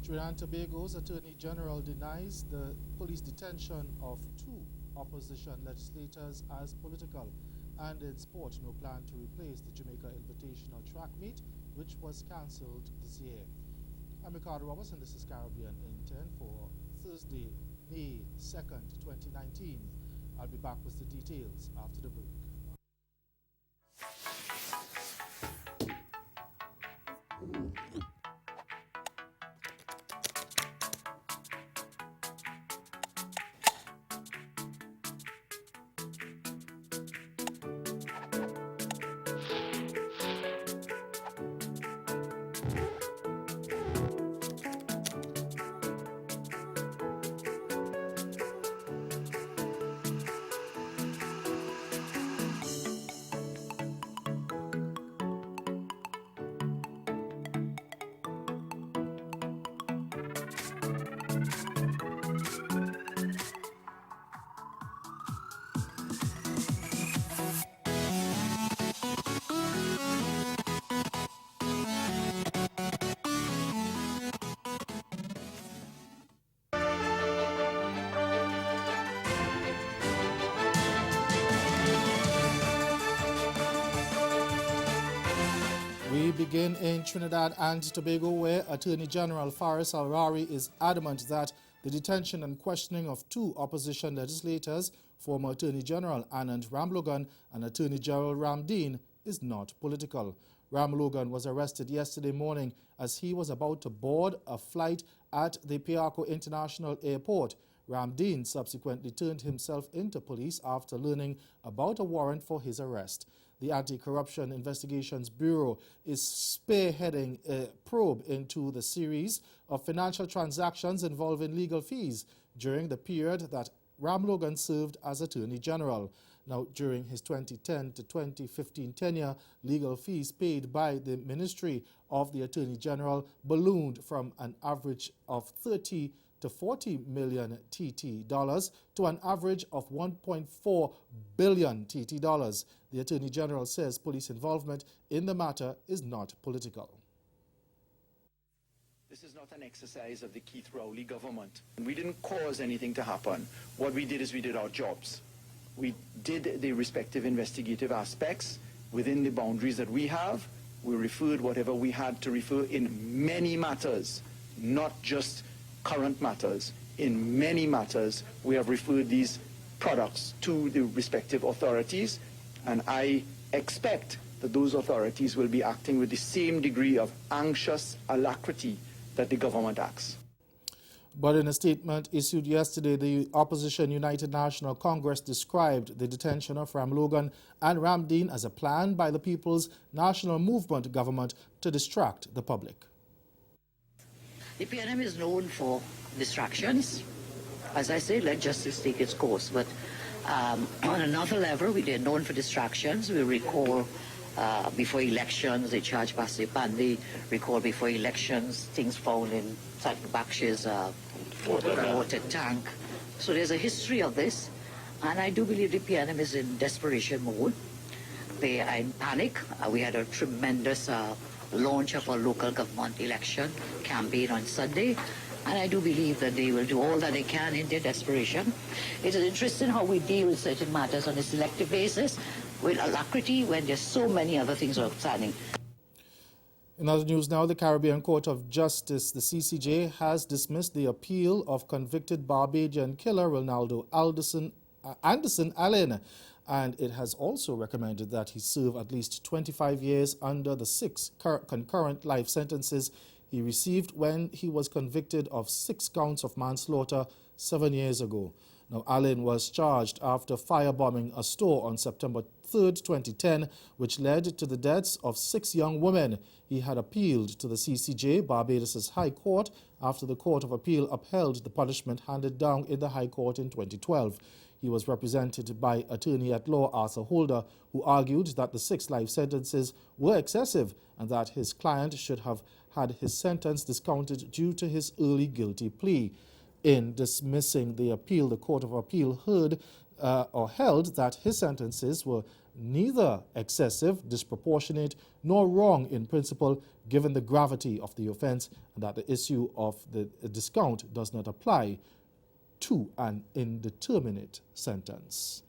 Trinidad and Tobago's Attorney General denies the police detention of 2 opposition legislators as political. And in sport, no plan to replace the Jamaica Invitational track meet, which was cancelled this year. I'm Ricardo Roberts, and this is Caribbean in 10 for Thursday, May 2nd, 2019. I'll be back with the details after the break. We begin in Trinidad and Tobago, where Attorney General Faris Al-Rari is adamant that the detention and questioning of 2 opposition legislators, former Attorney General Anand Ramlogan and Attorney General Ramdeen, is not political. Ramlogan was arrested yesterday morning as he was about to board a flight at the Piarco International Airport. Ramdeen subsequently turned himself into police after learning about a warrant for his arrest. The Anti-Corruption Investigations Bureau is spearheading a probe into the series of financial transactions involving legal fees during the period that Ramlogan served as Attorney General. Now, during his 2010 to 2015 tenure, legal fees paid by the Ministry of the Attorney General ballooned from an average of 30 to 40 million TT dollars to an average of 1.4 billion TT dollars. The Attorney General says police involvement in the matter is not political. This is not an exercise of the Keith Rowley government. We didn't cause anything to happen. What we did is we did our jobs. We did the respective investigative aspects within the boundaries that we have. We referred whatever we had to refer in many matters, not just current matters. In many matters, we have referred these products to the respective authorities, and I expect that those authorities will be acting with the same degree of anxious alacrity that the government acts. But in a statement issued yesterday, the opposition United National Congress described the detention of Ramlogan and Ramdeen as a plan by the People's National Movement government to distract the public. The PNM is known for distractions. As I say, let justice take its course. But on another level, they're known for distractions. We recall before elections, they charged Pastor Pandi. Recall before elections, things found in Bakshi's water tank. So there's a history of this. And I do believe the PNM is in desperation mode. They are in panic. We had a tremendous launch of our local government election campaign on Sunday, and I do believe that they will do all that they can in their desperation. It is interesting how we deal with certain matters on a selective basis with alacrity when there's so many other things outstanding. In other news now, the Caribbean Court of Justice, the CCJ, has dismissed the appeal of convicted Barbadian killer Ronaldo Anderson Allen, and it has also recommended that he serve at least 25 years under the 6 concurrent life sentences he received when he was convicted of 6 counts of manslaughter 7 years ago. Now, Allen was charged after firebombing a store on September 3, 2010, which led to the deaths of 6 young women. He had appealed to the CCJ, Barbados' High Court, after the Court of Appeal upheld the punishment handed down in the High Court in 2012. He was represented by attorney-at-law Arthur Holder, who argued that the 6 life sentences were excessive and that his client should have had his sentence discounted due to his early guilty plea. In dismissing the appeal, the Court of Appeal heard or held that his sentences were neither excessive, disproportionate, nor wrong in principle, given the gravity of the offence, and that the issue of the discount does not apply to an indeterminate sentence.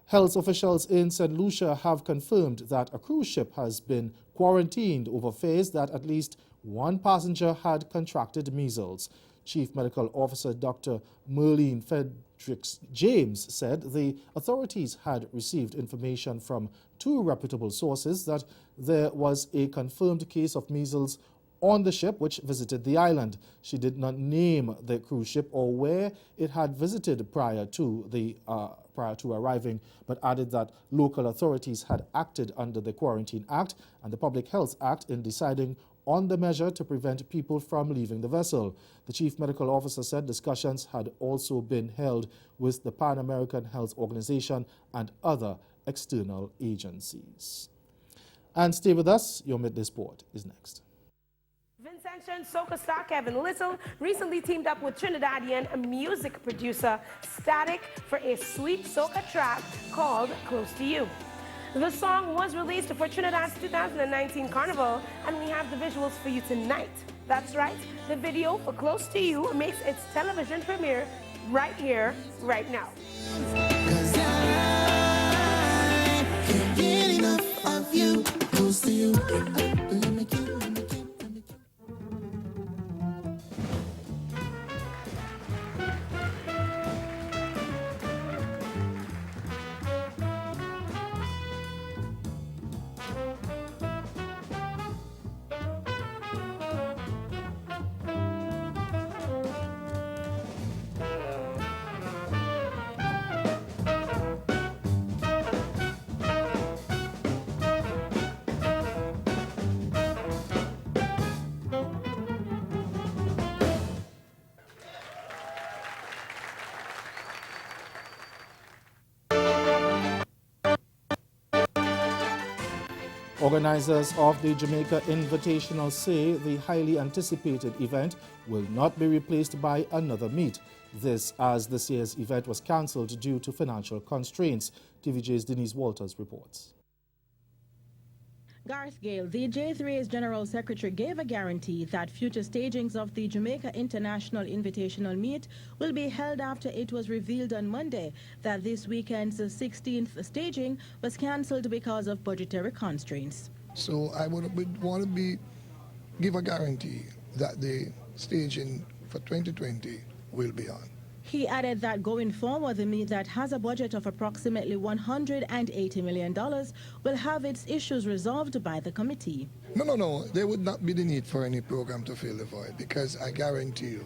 Health officials in St. Lucia have confirmed that a cruise ship has been quarantined over fears that at least one passenger had contracted measles. Chief Medical Officer Dr. Merlene Fredericks James said the authorities had received information from two reputable sources that there was a confirmed case of measles on the ship which visited the island. She did not name the cruise ship or where it had visited prior to arriving, but added that local authorities had acted under the Quarantine Act and the Public Health Act in deciding on the measure to prevent people from leaving the vessel. The Chief Medical Officer said discussions had also been held with the Pan American Health Organization and other external agencies. And stay with us, your Midday Sport is next. Vincentian soca star Kevin Little recently teamed up with Trinidadian music producer Static for a sweet soca track called Close to You. The song was released for Trinidad's 2019 Carnival, and we have the visuals for you tonight. That's right, the video for Close to You makes its television premiere right here, right now. 'Cause I can't get enough of you, close to you. Let me keep. Organizers of the Jamaica Invitational say the highly anticipated event will not be replaced by another meet. This as this year's event was cancelled due to financial constraints. TVJ's Denise Walters reports. Garth Gale, the J3's General Secretary, gave a guarantee that future stagings of the Jamaica International Invitational Meet will be held after it was revealed on Monday that this weekend's 16th staging was cancelled because of budgetary constraints. So I would want to give a guarantee that the staging for 2020 will be on. He added that going forward, the meet that has a budget of approximately $180 million will have its issues resolved by the committee. No. There would not be the need for any program to fill the void, because I guarantee you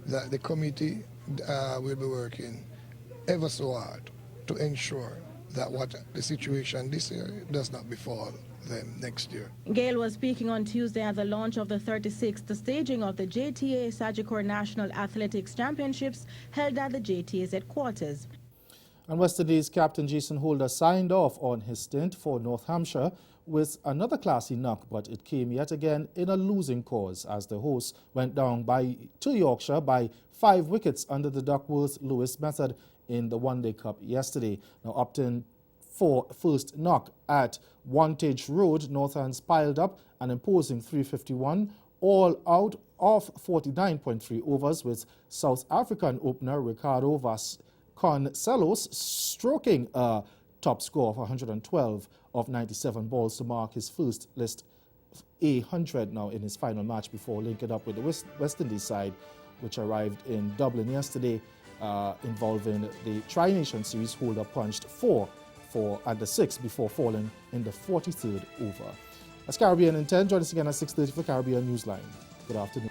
that the committee will be working ever so hard to ensure that what the situation this year does not befall them next year. Gale was speaking on Tuesday at the launch of the 36th staging of the JTA Sagicor National Athletics Championships held at the JTA's headquarters. And West Indies captain Jason Holder signed off on his stint for North Hampshire with another classy knock, but it came yet again in a losing cause as the hosts went down to Yorkshire by 5 wickets under the Duckworth-Lewis method in the One Day Cup yesterday. Now, Upton for first knock at Wantage Road, Northants piled up an imposing 351 all out of 49.3 overs, with South African opener Ricardo Vasconcelos stroking a top score of 112 of 97 balls to mark his first list 100 now in his final match before linking up with the West Indies side, which arrived in Dublin yesterday, involving the Tri-Nation Series. Holder punched 4 at the 6 before falling in the 43rd over. That's Caribbean in 10. Join us again at 6:30 for Caribbean Newsline. Good afternoon.